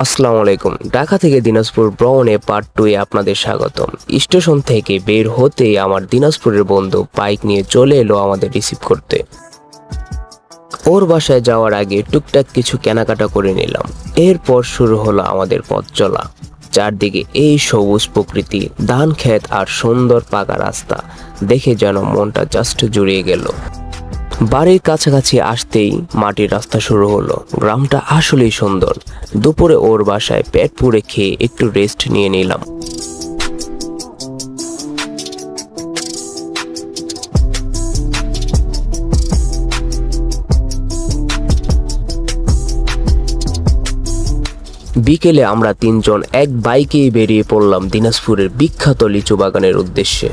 আসসালামু আলাইকুম। ঢাকা থেকে দিনাজপুর ভ্রমণে পার্ট 2 এ আপনাদের স্বাগতম। স্টেশন থেকে বের হতেই আমার দিনাজপুরের বন্ধু বাইক নিয়ে চলে এলো আমাদের রিসিভ করতে। ওর বাসায় যাওয়ার আগে টুকটাক কিছু কেনাকাটা করে নিলাম। এরপর শুরু হলো আমাদের পথ চলা। চারদিকে এই সবুজ প্রকৃতি, ধান ক্ষেত আর সুন্দর পাকা রাস্তা দেখে যেন মনটা জাস্ট জুড়িয়ে গেল। বাড়ির কাছাকাছি আসতেই মাটির রাস্তা শুরু হলো। গ্রামটা আসলেই সুন্দর। দুপুরে ওর বাসায় পেট পুড়ে খেয়ে একটু রেস্ট নিয়ে নিলাম। বিকেলে আমরা তিনজন এক বাইকেই বেরিয়ে পড়লাম দিনাজপুরের বিখ্যাত লিচু বাগানের উদ্দেশ্যে।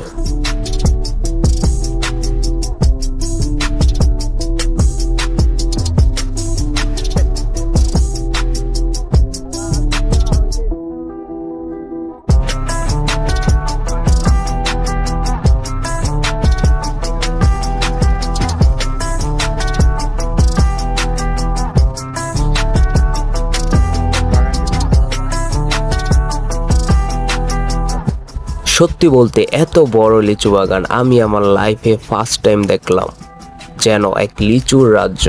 সত্যি বলতে এত বড় লিচু বাগান আমি আমার লাইফে ফার্স্ট টাইম দেখলাম। যেন এক লিচুর রাজ্য।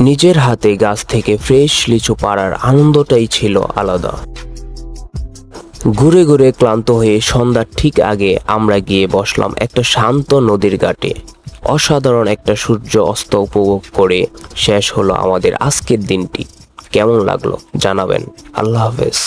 নিজের হাতে গাছ থেকে ফ্রেশ লিচু পাড়ার আনন্দটাই ছিল আলাদা। ঘুরে ঘুরে ক্লান্ত হয়ে সন্ধ্যার ঠিক আগে আমরা গিয়ে বসলাম একটা শান্ত নদীর ঘাটে। অসাধারণ একটা সূর্য অস্ত উপভোগ করে শেষ হলো আমাদের আজকের দিনটি। কেমন লাগলো জানাবেন। আল্লাহ হাফেজ।